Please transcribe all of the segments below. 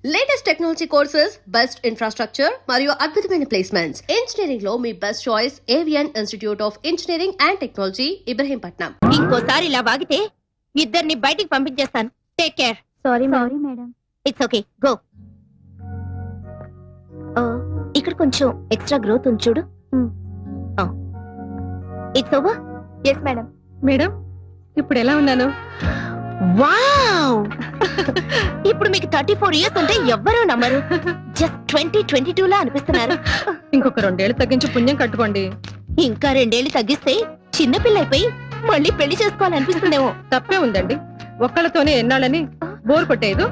Latest technology courses, best infrastructure మరియు అద్భుతమైన placements. Engineering లో మీ best choice Avian institute of engineering and technology, Ibrahimpatnam. ఇంకోసారి ఇలా వాగితే ఇద్దరిని బయటికి పంపించేస్తాను. Take care. Sorry madam. It's okay, go. ఇక్కడ కొంచెం ఎక్స్ట్రా గ్రోత్ ఉంది చూడు. It's over. Yes madam. Madam ఇప్పుడు ఎలా ఉన్నాను? వావ్! ఇప్పుడు మీకు 34 ఇయర్స్ ఉంటే ఎవ్వరూ నమ్మరు. జస్ట్ 2022 లా అనిపిస్తున్నారు. ఇంకొక 2 ఏళ్ళు తగ్గించి పుణ్యం కట్టుకోండి. ఇంకా 2 ఏళ్ళు తగ్గిస్తే చిన్నపిల్ల అయిపోయి మళ్ళీ పెళ్లి చేసుకోవాలనిపిస్తుందేమో. తప్పే ఉందండి, ఒక్కళ్ళతోనే ఎన్నాళ్ళని బోర్ కొట్టేదు.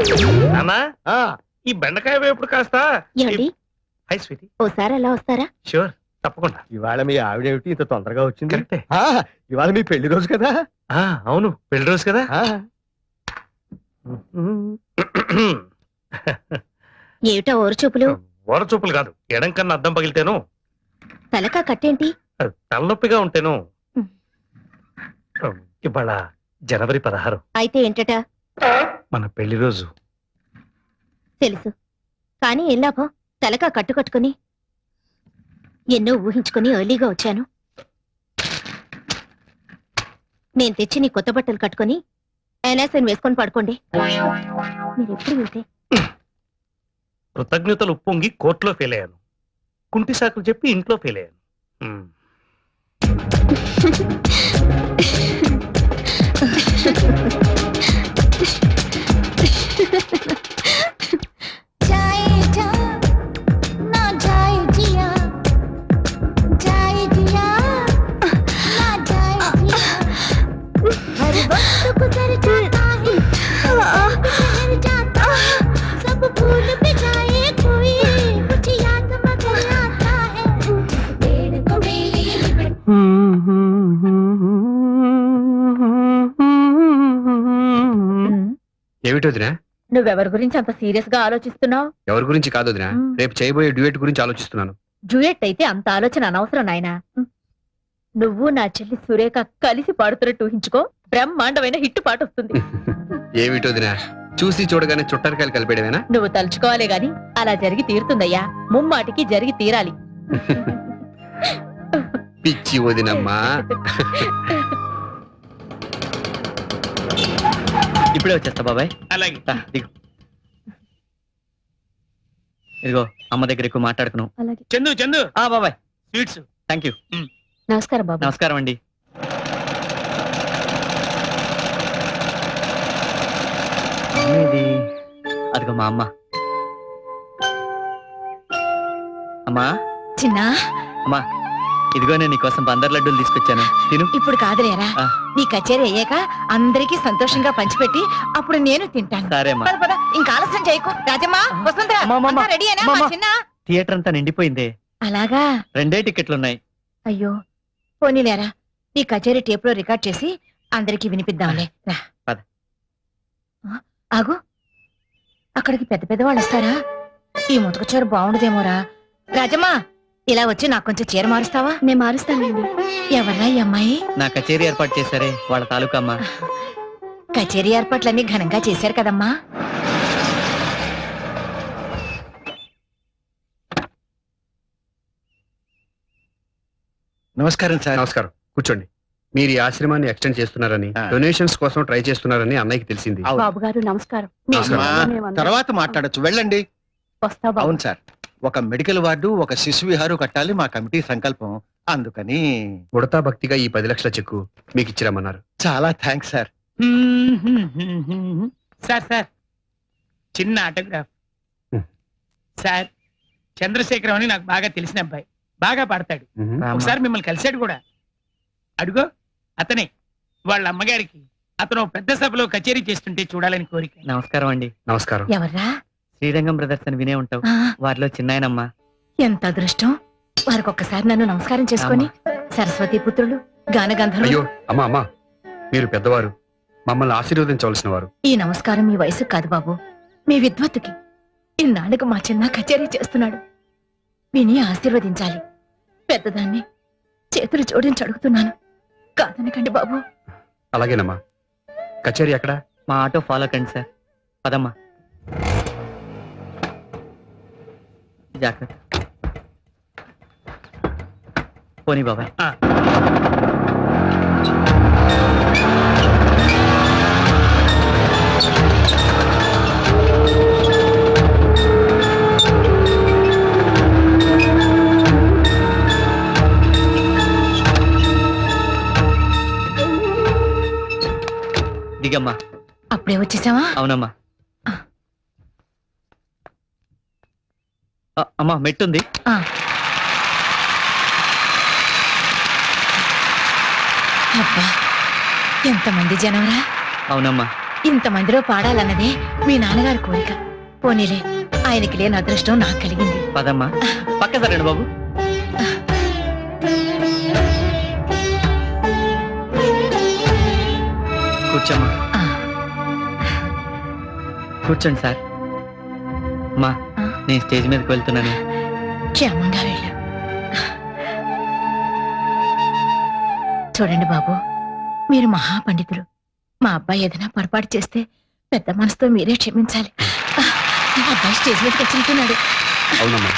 ఈ బెండకాయ వేపుడు కాస్త. ఏమండి, హై స్వీటీ, ఓసారి అలా వస్తారా? షూర్, తప్పకుండా. ఇవాళ మీ ఆవిడేమిటి ఇంత తొందరగా వచ్చింది? కరెక్టే. ఇవాళ మీ పెళ్లి రోజు కదా? అవును, పెళ్లి రోజు కదా. ఏమిటా ఓరు చూపులు? ఓర చూపులు కాదు, ఎడం కన్నా అద్దం పగిలితేను, తలకా కట్టేంటి? తలనొప్పిగా ఉంటేను. ఇవాళ జనవరి 16. అయితే ఏంటట? మన పెళ్లి రోజు. తెలుసు, కానీ ఏం లాభం? తలకా కట్టుకట్టుకుని ఎన్నో ఊహించుకుని ఎర్లీగా వచ్చాను. నేను తెచ్చి నీ కొత్త బట్టలు కట్టుకుని ఎనాసన్ వేసుకొని పడుకోండి. మీరు ఎప్పుడు వెళ్తే కృతజ్ఞతలు ఉప్పొంగి కోర్టులో ఫెయిల్ అయ్యాను. కుంటి సాకులు చెప్పి ఇంట్లో ఫెయిల్ అయ్యాను. ఏమిటి వదినా? నువ్వెవరి గురించి అంత సీరియస్ గా ఆలోచిస్తున్నావు? ఎవరి గురించి కాదు వదినా, రేపు చేయబోయే డ్యూయట్ గురించి ఆలోచిస్తున్నాను. డ్యూయెట్ అయితే అంత ఆలోచన అనవసరం నాయనా. నువ్వు నా చెల్లి సురేఖ కలిసి పాడుతున్నట్టు ఊహించుకో, బ్రహ్మాండమైన హిట్ పాట వస్తుంది. ఏమిటి వదినా, చూసి చూడగానే చుట్టరికాయలు కలిపేయడమేనా? నువ్వు తలుచుకోవాలే గాని అలా జరిగి తీరుతుందయ్యా. ముమ్మాటికి జరిగి తీరాలి. పిచ్చి వదినమ్మా. ఇప్పుడే వచ్చేస్తా బాబాయ్. అలాగే. దిగు. ఇదిగో అమ్మ దగ్గర ఎక్కువ మాట్లాడుకును. చందు చందు, బాబాయ్ స్వీట్స్. Thank you. నమస్కారం బాబు. నమస్కారం అండి. ఇది అదిగో మా అమ్మ. అమ్మా చిన్న అమ్మా, ఇదిగో నేను నీకోసం బందర్ లడ్డూలు తీసుకొచ్చాను, తిను. ఇప్పుడు కాదులేరా, నీ కచేరీ అయ్యాక అందరికీ సంతోషంగా పంచిపెట్టి అప్పుడు నేను తింటాను. సరే అమ్మా. పద పద, ఇంకా ఆలస్యం చేయకు. రాజమ్మా, వసుంధరా, అంతా రెడీ అయినా? మా చిన్న థియేటర్ అంతా నిండిపోయిందే. అలాగా? 2 టికెట్లున్నాయి. అయ్యో, పోనీలేరా, నీ కచేరీ టేప్ లో రికార్డ్ చేసి అందరికి వినిపిద్దాంలే. రా పద. ఆగు, అక్కడికి పెద్ద పెద్దవాళ్ళు వస్తారా? ఈ ముతక చీర బాగుండదేమోరా. రాజమ్మా, ఇలా వచ్చి నాకు కొంచెం చీర మారుస్తావా? నేను మారుస్తానండి. ఎవర్రా ఈ అమ్మాయి? నా కచేరీ ఏర్పాటు చేశారే వాళ్ళ తాలూకా అమ్మ. కచేరీ ఏర్పాట్లన్నీ ఘనంగా చేశారు కదమ్మా. నమస్కారం సార్. నమస్కారం, కూర్చోండి. మీరు ఈ ఆశ్రమాన్ని ఎక్స్టెండ్ చేస్తున్నారని, డొనేషన్స్ కోసం ట్రై చేస్తున్నారని అన్నయ్యకి తెలిసింది. బాబు గారు నమస్కారం. తర్వాత మాట్లాడొచ్చు, వెళ్ళండి. వస్తా బాబు. అవును సార్, ఒక మెడికల్ వార్డు, ఒక శిశు విహారు కట్టాలి మా కమిటీ సంకల్పం. అందుకని ఉడతా భక్తిగా ఈ 10 లక్షల చెక్కు మీకు ఇచ్చిరమ్మన్నారు. చాలా థ్యాంక్స్ సార్. సార్ చిన్న ఆటోగ్రాఫ్. సార్, చంద్రశేఖరం అని నాకు బాగా తెలిసిన అబ్బాయి, బాగా పాడతాడు. ఒకసారి మిమ్మల్ని కలిశాడు కూడా. అడుగో అతనే. వాళ్ళ అమ్మగారికి అతను పెద్ద సభలో కచేరీ చేస్తుంటే చూడాలని కోరిక. నమస్కారం అండి. నమస్కారం. ఎవర్రా? శ్రీరంగం బ్రదర్స్ అని వినే ఉంటావు, వారిలో చిన్నాయనమ్మ. ఎంత అదృష్టం, వారికి ఒక్కసారి నన్ను నమస్కారం చేసుకొని. సరస్వతి పుత్రులు, గానగంధర్వులు. అయ్యో అమ్మా అమ్మా, మీరు పెద్దవారు, మమ్మల్ని ఆశీర్వదించవలసిన వారు. ఈ నమస్కారం మీ వయసు కాదు బాబు, మీ విద్వత్తుకి. ఇన్నాళ్ళకు మా చిన్న కచేరీ చేస్తున్నాడు, విని ఆశీర్వదించాలి. పెద్దదాన్ని చేతులు జోడించి అడుగుతున్నాను, కాదనకండి బాబు. అలాగేనమ్మా. కచేరీ ఎక్కడ? మా ఆటో ఫాలో కండి సార్. పదమ్మా. జాగ్రత్త. పోనీ బాబాయ్. ఆ. దిగమ్మా. అప్పుడే వచ్చేసావా? అవునమ్మా. అమ్మా మెట్టుంది. ఆ. అబ్బా ఎంతమంది జనంరా. అవునమ్మా. ఇంతమందిలో పాడాలన్నదే మీ నాన్నగారి కోరిక. పోనీలే, ఆయనకి లేని అదృష్టం నాకు కలిగింది. పదమ్మా. పక్క సరండి బాబు. కూర్చోమ్మా. ఆ, కూర్చోండి సార్. అమ్మా ఆ. నేను స్టేజ్ మీదకి వెళ్తున్నాను. క్షేమంగా వెళ్ళు. చూడండి బాబు, మీరు మహాపండితులు. మా అబ్బాయి ఏదైనా పొరపాటు చేస్తే పెద్ద మనసుతో మీరే క్షమించాలి. అబ్బాయి స్టేజ్ మీదకి వచ్చింటున్నాడు. అవునమ్మా.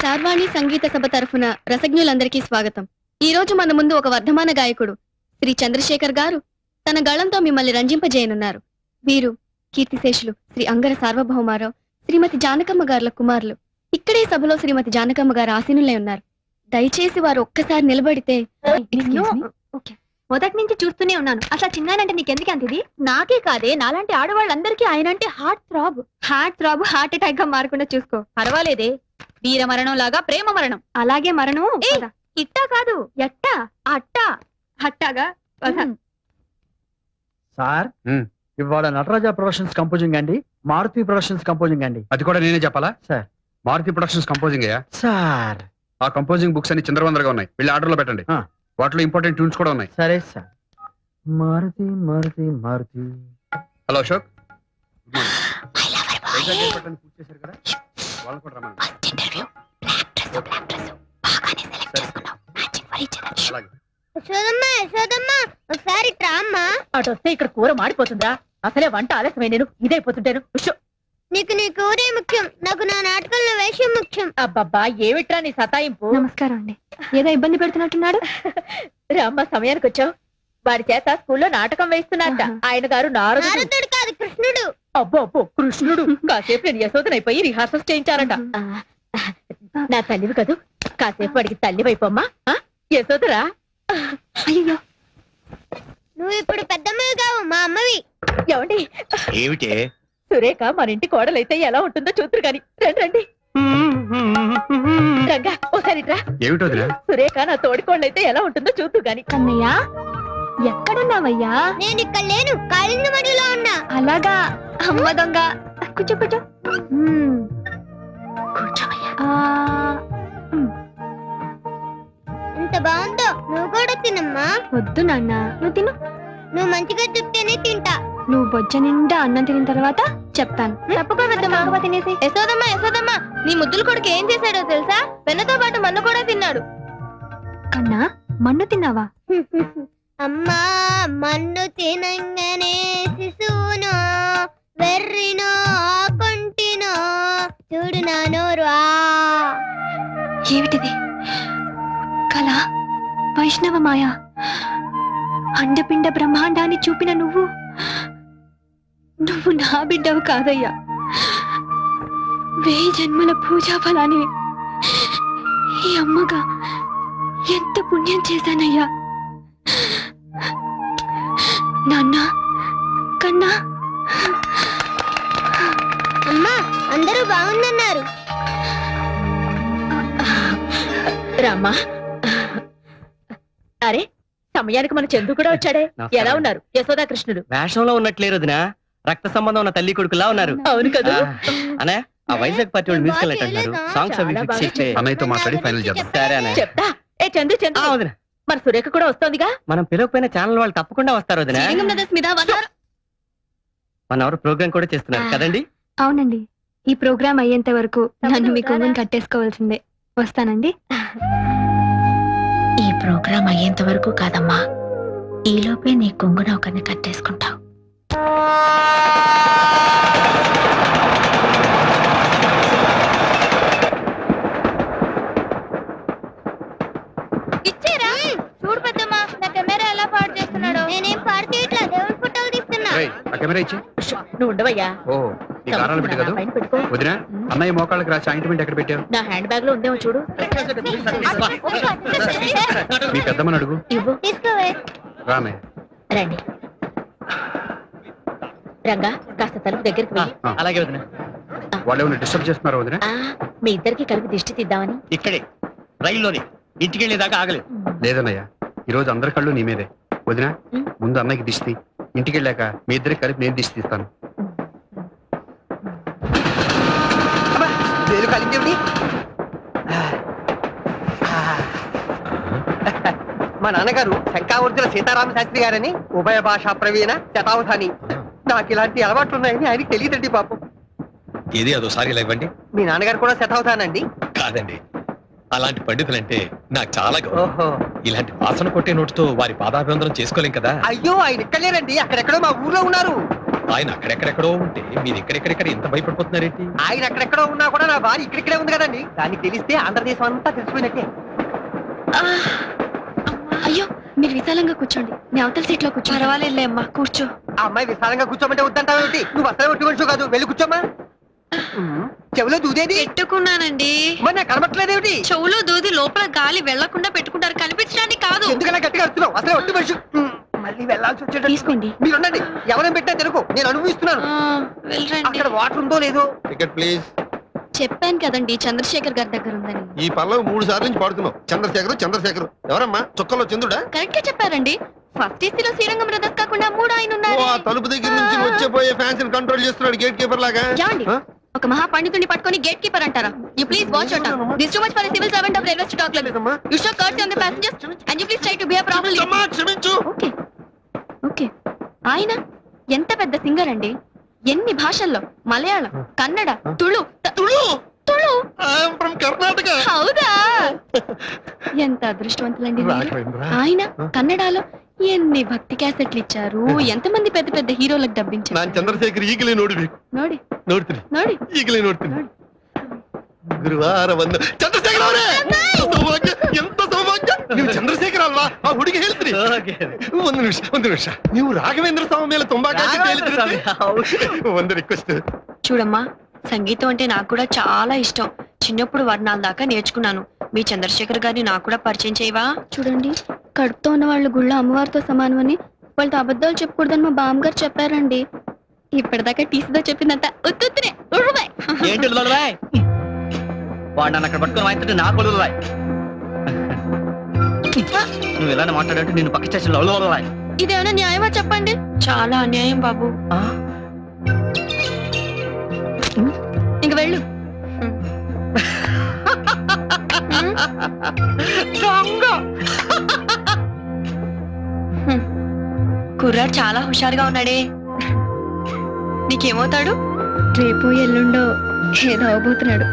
సార్వాణి సంగీత సభ తరఫున రసజ్ఞులందరికీ స్వాగతం. ఈ రోజు మన ముందు ఒక వర్ధమాన గాయకుడు శ్రీ చంద్రశేఖర్ గారు తన గళంతో మిమ్మల్ని రంజింపజేయనున్నారు. వీరు కీర్తిశేషులు శ్రీ అంగర సార్వభౌమారావు, శ్రీమతి జానకమ్మ గారుల కుమారులు. ఇక్కడే సభలో శ్రీమతి జానకమ్మ గారు ఆసీనులై ఉన్నారు. దయచేసి వారు ఒక్కసారి నిలబడితే. మొదటి నుంచి చూస్తూనే ఉన్నాను. అసలు చిన్నానంటే నీకెందుకు అంత ఇది? నాకే కాదే, నాలాంటి ఆడవాళ్ళందరికీ ఆయన అంటే హార్ట్ థ్రాబ్ హార్ట్ అటాక్ గా మారకుండా చూసుకో. పర్వాలేదే, వీర మరణం లాగా ప్రేమ మరణం. అలాగే మరణం. ఇట్టా కాదు, ఎట్టా అట్టా అట్టాగా. సార్ ఉమ్. ఇవాళ నటరాజా ప్రొడక్షన్స్ కంపోజింగ్ అండి, మారుతి ప్రొడక్షన్స్ కంపోజింగ్ అండి. అది కూడా నేనే చెప్పాలా? సార్. మారుతి ప్రొడక్షన్స్ కంపోజింగ్ అయ్యా. సార్ ఆ కంపోజింగ్ బుక్స్ అన్ని చిందరవందరగా ఉన్నాయి. వెళ్ళి ఆర్డర్లో పెట్టండి. ఆ. వాటిలో ఇంపార్టెంట్ ట్యూన్స్ కూడా ఉన్నాయి. సరే sir. Maruti Maruti Maruti. Hello Ashok, good morning. Vizag airport పూర్తి చేశారు కదా, వాళ్ళని కూడా రమ్మనండి. అలాగే. ఒకసారి ట్రామ్మా. అటు వస్తే ఇక్కడ కూర మాడిపోతుందా? అసలే వంట ఆలస్యమై నేను ఇదైపోతుంటాను. నీకు నీ కూరే ముఖ్యం, నాకు నా నాటకంలో వేషం ముఖ్యం. అబ్బబ్బా ఏమిట్రా నీ సతాయింపు? నమస్కారం అండి. ఏదో ఇబ్బంది పెడుతున్నట్టున్నాడు. రామ్మ సమయానికి వచ్చావు. వాడి చేత స్కూల్లో నాటకం వేస్తున్నారట. ఆయన గారు నారదుడు. నారదుడు కాదు, కృష్ణుడు. అబ్బో అబ్బో కృష్ణుడు. కాసేపు నేను యశోదనైపోయి రిహార్సల్స్ చేయించారట. నా తల్లివి కదూ, కాసేపు వాడికి తల్లి వైపోమ్మా. యశోదరా. అయ్యో, నువ్వు ఇప్పుడు పెద్దమ్మవి కావు, మా అమ్మవి. ఏమండి, ఏమిటే? సురేఖ మన ఇంటి కోడలైతే ఎలా ఉంటుందో చూతురు గాని. రండి రండి. రంగా ఓసారి రా. ఏమిటో వదినా? సురేఖ నా తోడికోళ్ళైతే ఎలా ఉంటుందో చూతురు గాని. కన్నయ్య, ఎక్కడున్నావయ్యా? నేను ఇక్కడ లేను, కాళింగమడిలో ఉన్నా. అలాగా, అమ్మ దొంగ. కూర్చో కూర్చో. ఎంత బాగుందో. నువ్వు కూడా తినమ్మా. వద్దు నాన్న, నువ్వు తిను. నువ్వు మంచిగా చెప్తేనే తింటా. నువ్వు బొజ్జ నిండా అన్నం తిన్న తర్వాత చెప్తాను. తప్పుకోవద్దమ్మా, తినేసి. యశోదమ్మా యశోదమ్మా, నీ ముద్దులు కొడుకు ఏం చేశాడో తెలుసా? వెన్నతో పాటు మన్ను కూడా తిన్నాడు. కన్నా, మన్ను తిన్నావా? అమ్మా, మన్ను తినంగానే శిశువునో వెర్రినో కొంటినో చూడు నా నోరు. ఏమిటిది? కళ, వైష్ణవ మాయ, అండపిండ బ్రహ్మాండాన్ని చూపిన నువ్వు నా బిడ్డవు కాదయ్యా. 1000 జన్మల పూజా ఫలాన్ని ఈ అమ్మగా ఎంత పుణ్యం చేశానయ్యా. నాన్న, కన్నా. అమ్మా, అందరూ బాగుందన్నారు. రామ్మా. అరే, సమయానికి మన చందు కూడా వచ్చాడే. ఎలా ఉన్నారు యశోదా కృష్ణుడు? వేషంలో ఉన్నట్లేరు వదినా, రక్త సంబంధం ఉన్న తల్లి కొడుకులా ఉన్నారు. అవును కదా. అనే ఆ వైజాగ్ పార్టీ వాళ్ళు మ్యూజికల్ నైట్ అంటున్నారు. సాంగ్స్ అవి చాలా ఫిక్స్ బాగా చేస్తే అన్నయ్యతో మాట్లాడి ఫైనల్ చేద్దాం. సరే అనే. చెప్తా. ఏ చందు చందు, వదినా, మన సురేఖ కూడా వస్తోందిగా. మనం పిలవకపోయిన ఛానల్ వాళ్ళు తప్పకుండా వస్తారు వదినా. మన ఎవరు ప్రోగ్రామ్ కూడా చేస్తున్నారు కదండి. అవునండి, ఈ ప్రోగ్రామ్ అయ్యేంత వరకు నన్ను మీ కొంగుని కట్టేసుకోవాల్సిందే. వస్తానండి. ఈ ప్రోగ్రాం అయ్యేంత వరకు కాదమ్మా, ఈలోపే నీ కొంగున ఒకరిని కట్టేసుకుంటావు. కెమెరా ఇచ్చి. నువ్వు ఉండవయ్యా. ఓ నీ కారాలు పెట్టి కదా పైన పెట్టుకో. వదినా, అన్నయ్య మోకాళ్ళకి రాసి ఆయింట్మెంట్ ఎక్కడ పెట్టావు? నా హ్యాండ్ బ్యాగ్ లో ఉందేమో చూడు. మీ పెద్దమ్మని అడుగు. ఇవ్వు. తీసుకోవే. రామే. రండి రంగా, కాస్త తలుపు దగ్గరికి వెళ్ళి. అలాగే వదిన. వాళ్ళు ఏమైనా డిస్టర్బ్ చేస్తున్నారా వదినా? మీ ఇద్దరికి కలిపి దిష్టి తీద్దామని. ఇక్కడే రైల్లోనే ఇంటికి వెళ్ళేదాకా ఆగలేదు. లేదన్నయ్య, ఈ రోజు అందరి కళ్ళు నీ మీదే. వదినా, ముందు అన్నయ్యకి దిష్టి, ఇంటికి వెళ్ళాక మీ ఇద్దరికి కలిపి నేను దిష్టి తీస్తాను. మా నాన్నగారు శంకావర్జున సీతారామ శాస్త్రి గారని ఉభయ భాషా ప్రవీణ శతావధాని. నాకు ఇలాంటి అలవాట్లు ఉన్నాయని ఆయనకి తెలియదండి పాపం. ఏది అదోసారి ఇలా ఇవ్వండి. మీ నాన్నగారు కూడా శతావధానండి? కాదండి, అలాంటి పండితులంటే నాకు చాలా గౌరవం. ఓహో. ఇలాంటి వాసన కొట్టే నోటితో వారి పాదాభివందనం చేసుకోలేం కదా. అయ్యో, ఆయన ఇక్కడ లేరండి, అక్కడెక్కడో మా ఊర్లో ఉన్నారు. ఆయన అక్కడెక్కడెక్కడో ఉంటే మీరు ఎక్కడెక్కడెక్కడ ఎంత భయపడిపోతున్నారేంటి? ఆయన అక్కడెక్కడో ఉన్నా కూడా నా భార్య ఇక్కడిక్కడే ఉంది కదండి. దానికి తెలిస్తే ఆంధ్రదేశం అంతా తెలిసిపోయినట్టే. అయ్యో, మీరు విశాలంగా కూర్చోండి, నేను అవతల సీట్ లో కూర్చో. పర్వాలేదులే అమ్మా, కూర్చో. ఆ అమ్మాయి విశాలంగా కూర్చోమంటే వద్దంటావేమిటి? నువ్వు అసలు ఒట్టి మనిషి కాదు, వెళ్ళి కూర్చోమ్మా. చెవులో దూదేది పెట్టుకున్నానండి. మరి నాకు కనబట్టలేదేమిటి? చెవులో దూది లోపల గాలి వెళ్లకుండా పెట్టుకుంటారు, కనిపించడానికి కాదు. ఎందుకలా గట్టిగా అరుస్తున్నావు? అసలు ఒట్టి మనిషి. మళ్ళీ వెళ్ళాల్సి వచ్చేటట్టు. తీసుకోండి. మీరు ఉండండి, ఎవరైనా పెట్టా తెలుగు, నేను అనుభవిస్తున్నాను. వెళ్ళండి. అక్కడ వాటర్ ఉందో లేదో. Ticket please. చెప్పాను కదండి, చంద్రశేఖర్ గారి దగ్గర ఉందని. ఈ పల్లవి 3 సార్లు నుంచి పాడుతున్నావు. చంద్రశేఖర్ చంద్రశేఖర్ ఎవరమ్మా? చొక్కలో చంద్రుడా? కరెక్ట్ గా చెప్పారండి. ఫస్ట్ ఏసీలో శ్రీరంగం బ్రదర్స్ కాకుండా 3 ఆయన ఉన్నారు. తలుపు దగ్గర నుంచి వచ్చేపోయే ఫ్యాన్స్ కంట్రోల్ చేస్తున్నాడు గేట్ కీపర్ లాగా. ఏమండి? ఒక మహా పండితుడిని పట్టుకొని గేట్ కీపర్ అంటారా? You please watch your tongue. This too much for a civil servant of railway to talk like this. You show courtesy on the passengers and you please try to behave properly. క్షమించు. Okay okay. ఆయన ఎంత పెద్ద singer అండి. ఎన్ని భాషల్లో, మలయాళం, కన్నడ, తుళు తుళు కర్ణాటక. హౌదా? ఎంత అదృష్టవంతులండి మీరు. ఆయన కన్నడలో ఎన్ని భక్తి క్యాసెట్లు ఇచ్చారు, ఎంతమంది పెద్ద పెద్ద హీరోలకు డబ్బించారు. ನಾನು ಚಂದ್ರಶೇಖರ್ ಈಗಲೇ ನೋಡಬೇಕು. ನೋಡಿ ನೋಡ್ತೀನಿ ನೋಡಿ ಈಗಲೇ ನೋಡ್ತೀನಿ. ಗುರುವಾರ ಬಂದು ಚಂದ್ರಶೇಖರ್ ಅವರೇ, ಸೌಭಾಗ್ಯ, ಎಂತ ಸೌಭಾಗ್ಯ. ನೀವು ಚಂದ್ರಶೇಖರ್ ಅಲ್ವಾ? ಆ ಹುಡುಗಿ ಹೇಳ್ತೀರಿ. ಒಂದು ನಿಮಿಷ ನೀವು ರಾಘವೇಂದ್ರ ಸ್ವಾಮಿ ಮೇಲೆ ತುಂಬಾ ಕಾಳಜಿ ಹೇಳಿದ್ರಿ. ಒಂದು ರಿಕ್ವೆಸ್ಟ್. చూడమ్మా, సంగీతం అంటే నాకు కూడా చాలా ఇష్టం. చిన్నప్పుడు వర్ణాల దాకా నేర్చుకున్నాను. మీ చంద్రశేఖర్ గారిని నాకు కూడా పరిచయం చేయవా? చూడండి, కడుపుతో ఉన్న వాళ్ళు గుళ్ళో అమ్మవారితో సమానమని, వాళ్ళతో అబద్ధాలు చెప్పకూడదని మా బామ్మగారు చెప్పారండి. ఇప్పటిదాకా టీసీతో చెప్పిందంతా ఉత్తునే. ఏంటి ఉల్లులాయ్? వాడు నన్ను అక్కడ పట్టుకొని వాయించంటే నాకు ఉల్లులాయ్. నువ్వు ఇలానే మాట్లాడంటే నేను పక్క స్టేషన్ లో ఉల్లులాయ్. ఇదేమైనా న్యాయమా చెప్పండి? చాలా అన్యాయం బాబు. ఇంక వెళ్ళు. కుర్రాడు చాలా హుషారుగా ఉన్నాడే. నీకేమవుతాడు? రేపు ఎల్లుండో ఏదో అవబోతున్నాడు.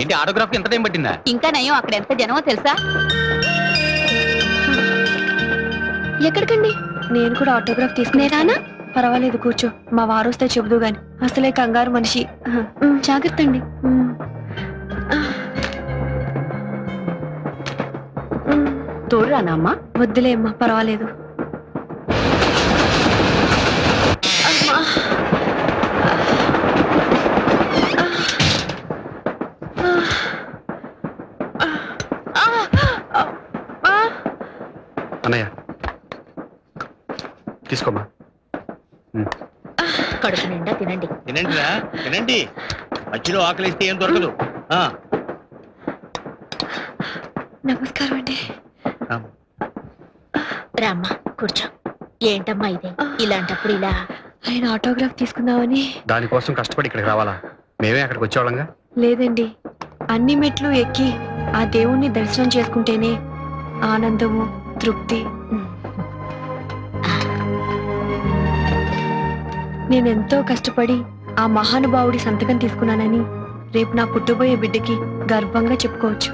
ఏంటి ఆటోగ్రాఫ్ ఎంత టైం పట్టిందా? ఇంకా నయం, అక్కడ ఎంత జనమో తెలుసా? ఎక్కడికండి? నేను కూడా ఆటోగ్రాఫ్ తీసుకునేరానా? పర్వాలేదు, కూర్చో. మా వారు వస్తే చెబుదు గాని, అసలే కంగారు మనిషి. జాగ్రత్త అండి. తోడురానమ్మా? వద్దులే అమ్మా, పర్వాలేదు. అన్నయ్య తీసుకోమా. కడుపు నిండా తినండి. తినండిరా, తినండి. మధ్యలో ఆకలిస్తే ఏం దొరకదు. నమస్కారం అండి. రామ్మా, కూర్చో. ఏంటమ్మా ఇది? ఇలాంటప్పుడు ఇలా? ఆయన ఆటోగ్రాఫ్ తీసుకుందామని. దానికోసం కష్టపడి ఇక్కడికి రావాలా? మేమే అక్కడికి వచ్చేవాళ్ళంగా. లేదండి, అన్ని మెట్లు ఎక్కి ఆ దేవుణ్ణి దర్శనం చేసుకుంటేనే ఆనందము, తృప్తి. నేనెంతో కష్టపడి ఆ మహానుభావుడి సంతకం తీసుకున్నానని రేపు నా పుట్టబోయే బిడ్డకి గర్వంగా చెప్పుకోవచ్చు.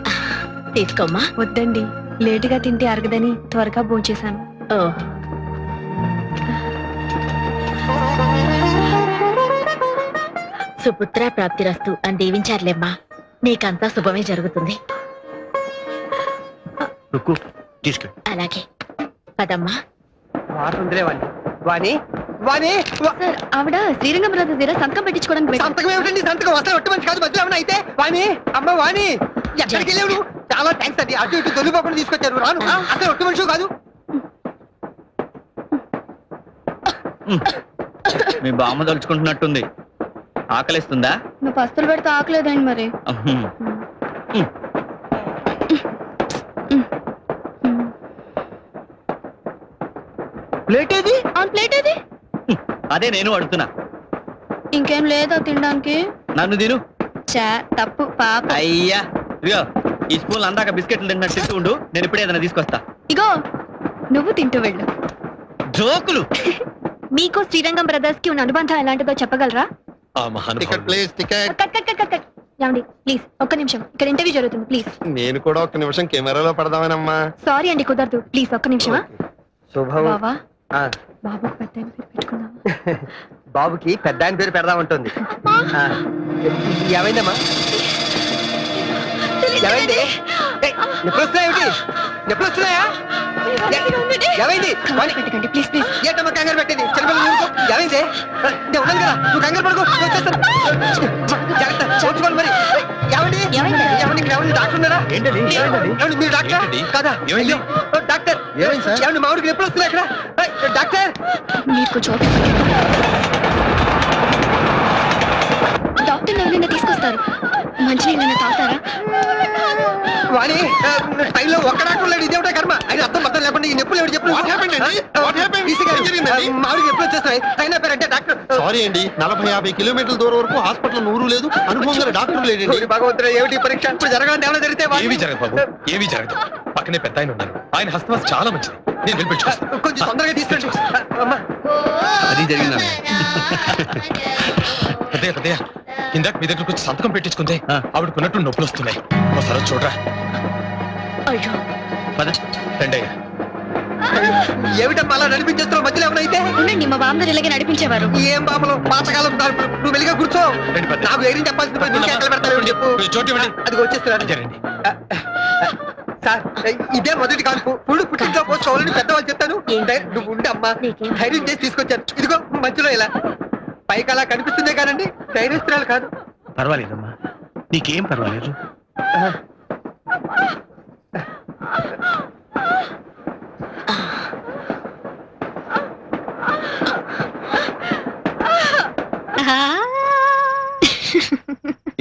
తీసుకోమ్మా. వద్దండి, లేటుగా తింటే అరగదని త్వరగా భోంచేశాను. సుపుత్ర ప్రాప్తిరస్తు అని దీవించారులేమ్మా. నీకంతా శుభమే జరుగుతుంది. రుక్కు తీసుకు. అలాగే పదమ్మా. వాడుతుందిలే వాణి వాణి వాణి సార్ ఆవిడ శ్రీరంగం బ్రదర్స్ దగ్గర సంతకం పెట్టించుకోవడానికి సంతకం ఏమిటండి సంతకం అసలు ఒట్టి మంచి కాదు మధ్యలో ఏమన్నా అయితే వాణి అమ్మ వాణి ఎక్కడికి వెళ్ళావు నువ్వు? చాలా థ్యాంక్స్ అండి అటు ఇటు దొరికిపోకుండా తీసుకొచ్చారు రాను అసలు ఒట్టి మనిషి కాదు. మీ బామ్మ తలుచుకుంటున్నట్టుంది. ఆకలిస్తుందా? నువ్వు పస్తులు పెడితే ఆకలేదండి మరి. ప్లేట్ ఏది? ప్లేట్ ఏది? అదే నేను అడుగుతున్నా. ఇంకేం లేదా తినడానికి? నన్ను తిను. చా తప్పు పాప. అయ్యా ఇదిగో ఈ స్పూన్ అందాక బిస్కెట్లు తిన్నట్టు తింటూ ఉండు, నేను ఇప్పుడే ఏదైనా తీసుకొస్తా. ఇగో నువ్వు తింటూ వెళ్ళు. జోకులు. మీకు శ్రీరంగం బ్రదర్స్ కి ఉన్న అనుబంధం ఎలాంటిదో చెప్పగలరా? Ticket please ticket. Cut cut cut cut. ఏమండి ప్లీజ్ ఒక్క నిమిషం, ఇక్కడ ఇంటర్వ్యూ జరుగుతుంది ప్లీజ్. నేను కూడా ఒక్క నిమిషం కెమెరాలో పడదామనమ్మా. సారీ అండి కుదరదు ప్లీజ్ ఒక్క నిమిషమా. శుభం. బావా ఆ, బాబుకి పెద్ద ఆయన పేరు పెట్టుకుందాం. బాబుకి పెద్ద ఆయన పేరు పెడదాం ఉంటుంది. ఏమైందమ్మా? ఏమైంది? నొప్పులు వస్తున్నాయేమిటి? నొప్పులు వస్తున్నాయా? ఏమైంది? పెట్టకండి ప్లీజ్ ప్లీజ్. ఏంటమ్మా కంగారు పెట్టేది? చిన్నపిల్లలు ఊరుకో. ఏమైంది? నేను ఉన్నాను కదా, నువ్వు కంగారు పడుకో. నేను వచ్చేస్తాను. జాగ్రత్త చూసుకోండి మరి. ఏమండి? ఏమైంది? ఏమండి ఇక్కడ ఏమండి డాక్టర్ ఉన్నారా? ఏమండి మీరు డాక్టర్ కదా? అయ్యో, డాక్టర్ ఏమండి మా ఊరికి నొప్పులు వస్తున్నాయి ఇక్కడ. డాక్టర్ మీరు కొంచెం డాక్టర్ ఎవరైనా తీసుకొస్తారు. మంచినీళ్ళైనా తాగుతారా? వాణి టైంలో ఒక్క డాక్టర్ లేడు. ఇదేమిటో కర్మ. ఆయన అర్థం అర్థం లేకుండా ఈ నొప్పులు ఎవరు చెప్పు. మామిడికి ఎప్పుడు వచ్చేస్తాయి ట్రైన్ అయిపోయారంటే డాక్టర్. సారీ అండి, 40-50 కిలోమీటర్ల దూరం వరకు హాస్పిటల్ నూరు లేదు, అనుభవం గల డాక్టర్ లేడండి. భగవంతుడు ఏమిటి పరీక్ష? ఇప్పుడు జరగాలని ఏమైనా జరిగితే ఏమి జరగదు బాబు, ఏమీ జరగదు. పక్కనే పెద్ద ఆయన ఉన్నారు, ఆయన హస్తవాస చాలా మంచిది. నేను వెళ్ళిపెట్టుకొస్తాను. కొంచెం తొందరగా తీసుకెళ్ళి. అది జరిగిందా? పెద్దయ్య పెద్దయ్య, ఇందాక మీ దగ్గరకు వచ్చి సంతకం పెట్టించుకుంటే ఆవిడకున్నట్టు నొప్పులు వస్తున్నాయి. ఒకసారి చూడరా. అయ్యో పద రండయ్య. ఏమిటమ్మా అలా నడిపించేస్తున్నావు? మధ్యలో ఏమైనా అయితే ఉండండి, మా బామ్మగారు ఇలాగే నడిపించేవారు. ఏం బాబులు పాతకాలం నువ్వు వెలిగా కూర్చో. నాకు ధైర్యం చెప్పాల్సింది పోయి నీకు ఎక్కడ పెడతావు చెప్పు. చోటు ఇవ్వండి. అది వచ్చేస్తున్నాను సార్. ఇదే మొదటి కాల్పు. పుళ్ళు పుట్టింట్లో పోసుకోవాలని పెద్దవాళ్ళు చెప్తాను. నువ్వు ఉండే అమ్మా, ధైర్యం చేసి తీసుకొచ్చాను. ఇదిగో మధ్యలో ఇలా పైకి అలా కనిపిస్తుందే కానండి, ధైర్యస్తురాలు కాదు. పర్వాలేదమ్మా, నీకేం పర్వాలేదు.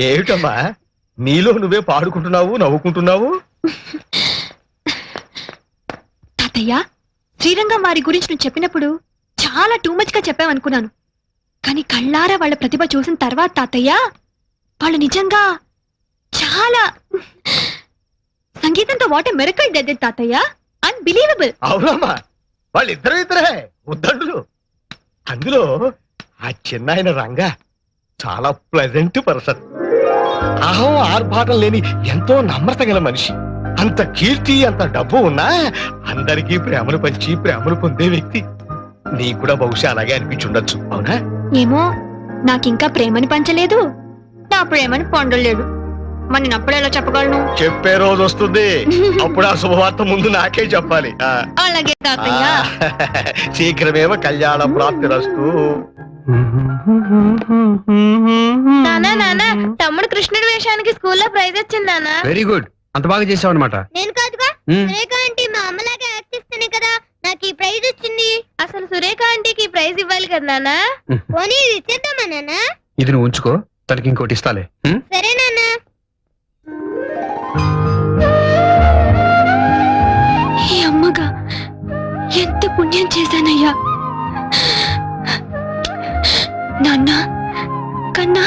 ఏమిటమ్మా నీలో నువ్వే పాడుకుంటున్నావు, నవ్వుకుంటున్నావు? తాతయ్య, శ్రీరంగం వారి గురించి నువ్వు చెప్పినప్పుడు చాలా టూ మచ్ గా చెప్పావనుకున్నాను. కానీ కళ్ళారా వాళ్ళ ప్రతిభ చూసిన తర్వాత తాతయ్య, వాళ్ళు నిజంగా చాలా సంగీతంతో వాట్ ఏ మిరకల్ డెడ్ తాతయ్య. అన్బిలీవబుల్. అవునమ్మా, వాళ్ళిద్దరే ఉద్దండులు. అందులో ఆ చిన్నాయన రంగా చాలా ప్లెజెంట్ పర్సన్. అహం ఆర్భాటం లేని ఎంతో నమ్రత గల మనిషి. అంత కీర్తి అంత డబ్బు ఉన్నా అందరికీ ప్రేమను పంచి ప్రేమను పొందే వ్యక్తి. నీ కూడా బహుశా అలాగే అనిపించుండొచ్చు, అవునా? ఏమో, నాకింకా ప్రేమని పంచలేదు, నా ప్రేమని పొందలేడు. మరి నేను అప్పుడు ఎలా చెప్పగలను? చెప్పే రోజు వస్తుంది, అప్పుడు ఆ శుభవార్త ముందు నాకే చెప్పాలి. అలాగే తాతయ్య. శీఘ్రమేవ కళ్యాణ ప్రాప్తిరస్తు. నానా నానా, తమ్ముడు కృష్ణుడి వేషానికి స్కూల్లో ప్రైజ్ వచ్చింది నానా. వెరీ గుడ్, అంత బాగా చేసావు అనమాట. నేను కాదుగా, సురేఖ ఆంటీ మా అమ్మలాగా యాక్ట్ చేస్తేనే కదా నాకు ఈ ప్రైజ్ వచ్చింది. అసలు సురేఖ ఆంటీకి ఈ ప్రైజ్ ఇవ్వాలి కదా నానా. పోనీ ఇది ఇచ్చేద్దామా నానా? ఇది నువ్వు ఉంచుకో, తనకి ఇంకోటి ఇస్తాలే. సరే నానా. ఈ అమ్మగా ఎంత పుణ్యం చేశానయ్యా. నాన్న కన్నా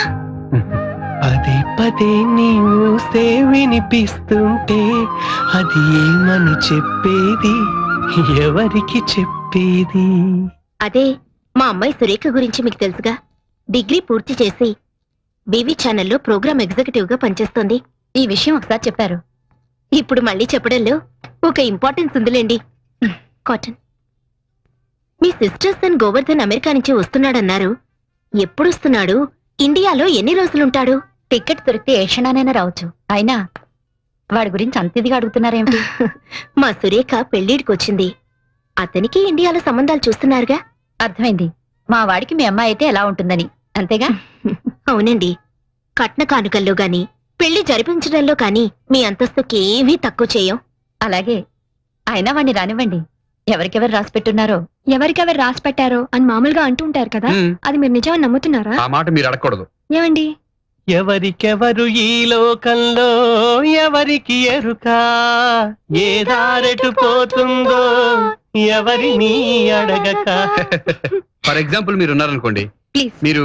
పదే పదే నీవుసే వినిపిస్తుంటే అది ఏమని చెప్పేది, ఎవరికి చెప్పేది? అదే మా అమ్మాయి సురేఖ గురించి మీకు తెలుసుగా. డిగ్రీ పూర్తి చేసి బీవీ ఛానల్లో ప్రోగ్రామ్ ఎగ్జిక్యూటివ్ గా పనిచేస్తోంది. ఈ విషయం ఒకసారి చెప్పారు, ఇప్పుడు మళ్ళీ చెప్పడంలో ఒక ఇంపార్టెన్స్ ఉందిలేండి. కాటన్, మీ సిస్టర్ సన్ గోవర్ధన్ అమెరికా నుంచి వస్తున్నాడన్నారు. ఎప్పుడు వస్తున్నాడు? ఇండియాలో ఎన్ని రోజులుంటాడు? టికెట్ దొరికితే ఏ క్షణానైనా రావచ్చు. అయినా వాడి గురించి అంత ఇదిగా అడుగుతున్నారేమిటి? మా సురేఖ పెళ్లిడికి వచ్చింది. అతనికి ఇండియాలో సంబంధాలు చూస్తున్నారుగా. అర్థమైంది. మా వాడికి మీ అమ్మాయి అయితే ఎలా ఉంటుందని, అంతేగా? అవునండి. కట్న కానుకల్లో గాని పెళ్లి జరిపించడంలో కానీ మీ అంతస్తుకి ఏమీ తక్కువ చేయం. అలాగే. అయినా వాణ్ణి రానివ్వండి. ఎవరికెవరు రాసి పెట్టున్నారో. ఎవరికెవరు రాసి పెట్టారో అని మామూలుగా అంటూ ఉంటారు కదా, అది మీరు నిజమని నమ్ముతున్నారా? ఆ మాట మీరు అడగకూడదు. ఏమండి? ఎవరికెవరు ఈ లోకంలో ఎవరికి ఎరుక, ఏ దారెటు పోతుందో ఎవరిని అడగక. ఫర్ ఎగ్జాంపుల్ మీరు ఉన్నారనుకోండి, ప్లీజ్. మీరు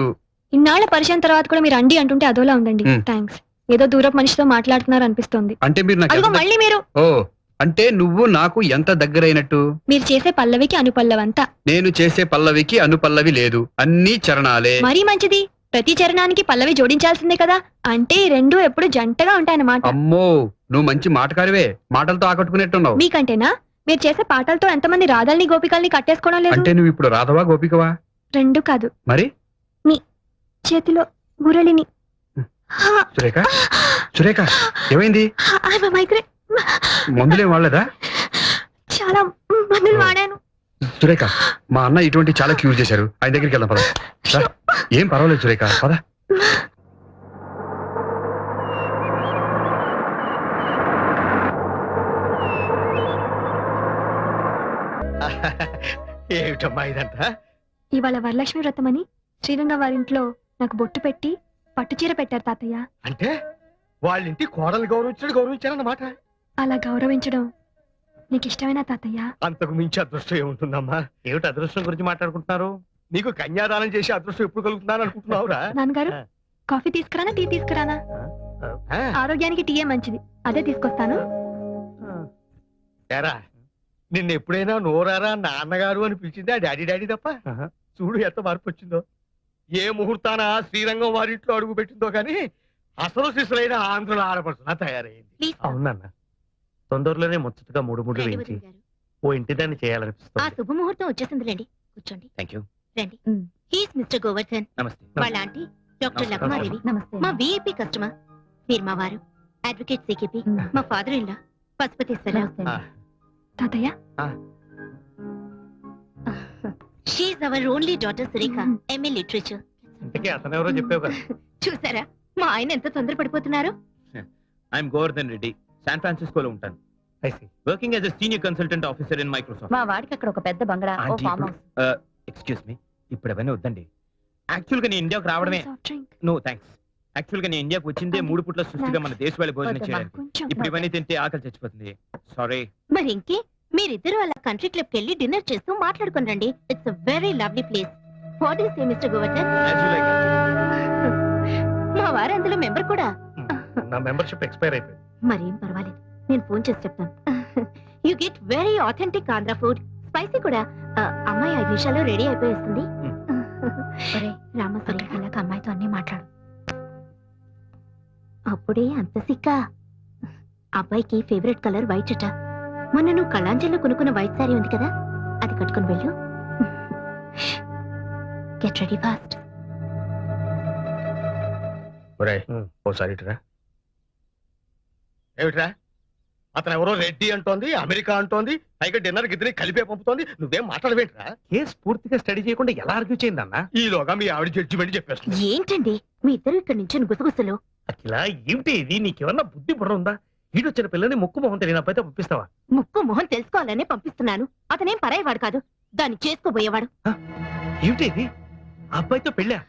ఇన్నాళ్ల పరిచయం తర్వాత కూడా మీరు అండి అంటుంటే అదోలా ఉందండి. థ్యాంక్స్. ఏదో దూరపు మనిషితో మాట్లాడుతున్నారు అనిపిస్తోంది. అంటే మీరు నాకు అదిగో ఎంత మళ్ళీ మీరు. ఓ అంటే నువ్వు నాకు ఎంత దగ్గరైనట్టు? మీరు చేసే పల్లవికి అనుపల్లవంతా. నేను చేసే పల్లవికి అనుపల్లవి లేదు, అన్ని చరణాలే. మరీ మంచిది. ప్రతి చరణానికి పల్లవి జోడించాల్సిందే కదా. అంటే ఈ రెండు ఎప్పుడు జంటగా ఉంటాయన్నమాట. అమ్మో, నువ్వు మంచి మాటకారివే, మాటలతో ఆకట్టుకునేట్టున్నావు. మీకంటేనా? మీరు చేసే పాటలతో ఎంతమంది రాధల్ని గోపికల్ని కట్టేసుకోవడం లేదు? అంటే నువ్వు ఇప్పుడు రాధవా గోపికవా? రెండు కాదు, మరి చేతిలో మురళిని. సురేఖ, సురేఖ ఏమైంది? మైగ్రేట్. మందులేం వాడలేదా? చాలా మందులు వాడాను. సురేఖ, మా అన్న ఇటువంటి చాలా క్యూర్ చేశారు, ఆయన దగ్గరికి వెళ్దాం పద. రా. ఏం పర్వాలేదు సురేఖ, పద. ఏమిటమ్మా ఇదంతా? ఇవాళ వరలక్ష్మి వ్రతం అని శ్రీరంగం వారింట్లో నాకు బొట్టు పెట్టి పట్టుచీర పెట్టారు తాతయ్య. అంటే వాళ్ళింటి కోడలు గౌరవించారన్నమాట. అలా గౌరవించడం నీకు ఇష్టమేనా తాతయ్య? అంతకు మించి అదృష్టం ఏముంటుందమ్మా? ఏమిటి అదృష్టం గురించి మాట్లాడుకుంటున్నారు? నీకు కన్యాదానం చేసి అదృష్టం ఎప్పుడు కలుగుతున్నాను అనుకుంటున్నావురా? నాన్నగారు, కాఫీ తీసుకురానా టీ తీసుకురానా? ఆరోగ్యానికి టీయే మంచిది, అదే తీసుకొస్తాను. ఏరా, నిన్న ఎప్పుడైనా నోరారా నాన్నగారు అని పిలిచింది ఆ డాడీ డాడీ తప్ప? చూడు ఎంత మార్పు వచ్చిందో. ఏ ముహూర్తాన శ్రీరంగం వారింట్లో అడుగు పెట్టిందో కానీ అసలు శిశులైన ఆంధ్రుల ఆడపడుతున్నా తయారైంది. అవునన్న, తొందరలోనే ముచ్చటగా మూడు వేయించి ఓ ఇంటి దాన్ని ఆ చేయాలనిపిస్తుంది. శుభముహూర్తం వచ్చేసిందిలేండి, కూర్చోండి. Thank you. రండి. He's mister Govardhan. నమస్తే. వాళ్ళ ఆంటీ డాక్టర్ లక్మాదేవి. నమస్తే. మా విఐపి కస్టమర్. మీరు మా వారు అడ్వకేట్ సికిపి. మా ఫాదర్ ఇన్ లా పశుపతీశ్వర. తాతయ్య, she's our only daughter Surekha, MA literature. ఇంతకీ అతనెవరో చెప్పావు కదా. చూసారా మా ఆయన ఎంత తొందరపడిపోతున్నారు? ఐఎమ్ గోవర్ధన్ రెడ్డి, శాన్ ఫ్రాన్సిస్కోలో ఉంటాను. I see. Working as a senior consultant officer in Microsoft. మా వాడికి అక్కడ ఒక పెద్ద బంగ్లా, ఓ ఫామ్ హౌస్. ఎక్స్క్యూజ్ మీ, ఇప్పుడు అవన్నీ వద్దండి. యాక్చువల్ గా నేను ఇండియాకు రావడమే. No thanks. యాక్చువల్ గా నేను ఇండియాకు వచ్చిందే 3 పూట్ల సృష్టిగా మన దేశ వాళ్ళ భోజనం చేయడానికి. ఇప్పుడు ఇవన్నీ తింటే ఆకలి చచ్చిపోతుంది. సారీ. మరి ఇంకే, మీరిద్దరు అలా కంట్రీ క్లబ్ కెళ్ళి డిన్నర్ చేస్తూ మాట్లాడుకుని రండి. It's a very lovely place. What is mister Govardhan? మా వారు అందులో మెంబర్ కూడా. నా మెంబర్షిప్ ఎక్స్పైర్ అయిపోయింది. మరేం పర్వాలేదు, నేను ఫోన్ చేసి చెప్తాను. You get very authentic Andhra food, spicy కూడా. అమ్మాయి 5 నిమిషాల్లో రెడీ అయిపోయేస్తుంది. రామసరి ఇలాగ అమ్మాయితో అన్ని మాట్లాడు. అప్పుడే అంత సిక్క? అబ్బాయికి ఫేవరెట్ కలర్ వైట్ అట. మొన్న నువ్వు కళాంజలిలో కొనుక్కున్న వైట్ సారీ ఉంది కదా, అది కట్టుకుని వెళ్ళు. Get ready fast. ఓసారి ఇటురా. ఏమిట్రా, అతను ఎవరో రెడ్డి అంటోంది, అమెరికా అంటోంది, పైగా డిన్నర్ గిద్దరి కలిపే పంపుతోంది. నువ్వేం మాట్లాడవేంట్రా? కేసు పూర్తిగా స్టడీ చేయకుండా ఎలా ఆర్గ్యూ చేయిందన్నా? ఈలోగా మీ ఆవిడ జడ్జిమెంట్ చెప్పేస్తుంది. ఏంటండి మీ ఇద్దరు ఇక్కడ నుంచి గుసగుసలు? అఖిల, ఏమిటి ఇది? నీకేమన్నా బుద్ధి బుర్ర ఉందా? ఈడొచ్చిన పిల్లని ముక్కు మొహం తెలియని అబ్బాయితో పంపిస్తావా? ముక్కు మొహం తెలుసుకోవాలనే పంపిస్తున్నాను. అతనేం పరాయవాడు కాదు, దాన్ని చేసుకోబోయేవాడు. ఏమిటి ఇది? ఆ అబ్బాయితో పెళ్ళా?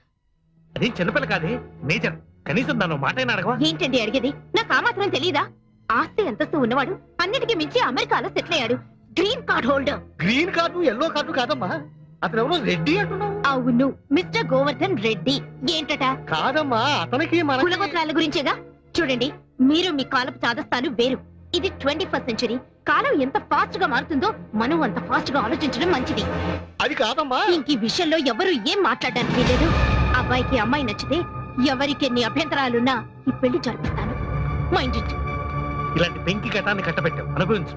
అదేం చిన్నపిల్ల కాదే, మేజర్. కనీసం దాని మాట అయినా అడగవా? ఏంటండి అడిగేది? నాకు ఆ మాత్రం తెలీదా? ఆస్తి అంతస్తు ఉన్నవాడు, అన్నిటికీ మించి అమెరికాలో సెటిల్ అయ్యాడు. Green card holder. Green card yellow card కాదమ్మా, అతను ఎవరో రెడ్డి అంటున్నావు. అవును, మిస్టర్ గోవర్ధన్ రెడ్డి. ఏంటట? కాదమ్మా, అతనికి మన కులగోత్రాల గురించేగా. చూడండి, మీరు మీ కాలపు చాదస్తాలు వేరు. ఇది 21st సెంచరీ. కాలం ఎంత ఫాస్ట్ గా మారుతుందో మనం అంత ఫాస్ట్ గా ఆలోచించడం మంచిది. అది కాదమ్మా. ఇంక ఈ విషయంలో ఎవరు ఏం మాట్లాడడానికి లేదు. అబ్బాయికి అమ్మాయి నచ్చితే ఎవరికి ఎన్ని అభ్యంతరాలున్నా ఈ పెళ్లి జరిపిస్తాను. Mind it. ఇలాంటి పెంకి కటాన్ని కట్టబెట్టావు, అనుభవించు.